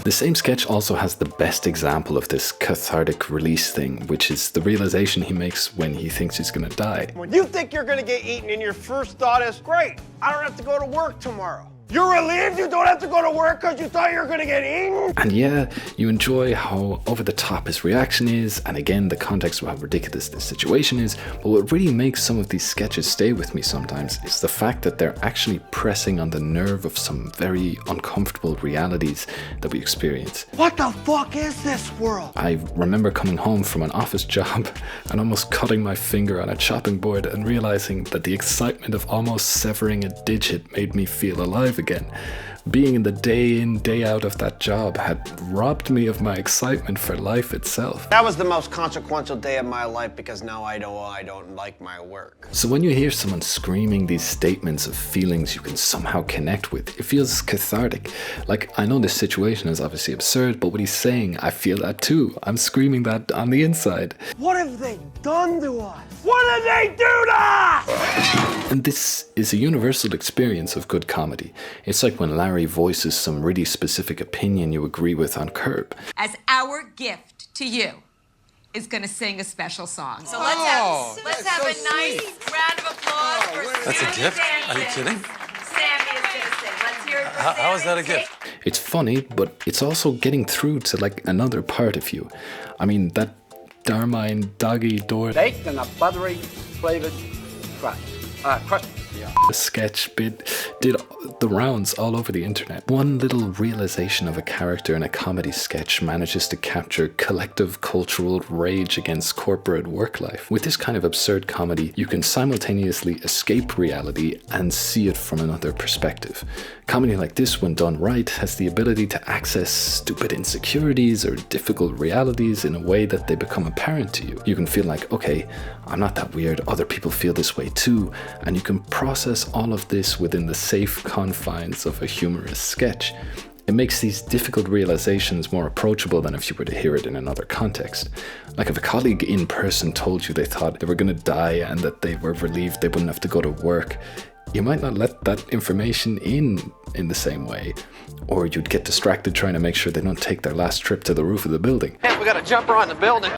The same sketch also has the best example of this cathartic release thing, which is the realization he makes when he thinks he's gonna die. When you think you're gonna get eaten and your first thought is, great, I don't have to go to work tomorrow. You're relieved you don't have to go to work because you thought you were gonna get eaten? And yeah, you enjoy how over the top his reaction is, and again, the context of how ridiculous this situation is, but what really makes some of these sketches stay with me sometimes is the fact that they're actually pressing on the nerve of some very uncomfortable realities that we experience. What the fuck is this world? I remember coming home from an office job and almost cutting my finger on a chopping board and realizing that the excitement of almost severing a digit made me feel alive again. Being in the day in, day out of that job had robbed me of my excitement for life itself. That was the most consequential day of my life because now I don't like my work. So when you hear someone screaming these statements of feelings you can somehow connect with, it feels cathartic. Like, I know this situation is obviously absurd, but what he's saying, I feel that too. I'm screaming that on the inside. What have they done to us? What did they do to us? And this is a universal experience of good comedy. It's like when Larry voices some really specific opinion you agree with on Curb. As our gift to you is going to sing a special song. So let's have a nice round of applause for That's a Sammy gift? Davis. Are you kidding? Sammy is going to sing. Let's hear it for Sammy. How is that a gift? It's funny, but it's also getting through to like another part of you. I mean, that Darmine doggy door Baked in a buttery flavored crust. the sketch bit did the rounds all over the internet. One little realization of a character in a comedy sketch manages to capture collective cultural rage against corporate work life. With this kind of absurd comedy, you can simultaneously escape reality and see it from another perspective. Comedy like this, when done right, has the ability to access stupid insecurities or difficult realities in a way that they become apparent to you. You can feel like, okay, I'm not that weird, other people feel this way too, and you can process all of this within the safe confines of a humorous sketch. It makes these difficult realizations more approachable than if you were to hear it in another context. Like if a colleague in person told you they thought they were going to die and that they were relieved they wouldn't have to go to work, you might not let that information in the same way, or you'd get distracted trying to make sure they don't take their last trip to the roof of the building. Hey, we got a jumper on the building.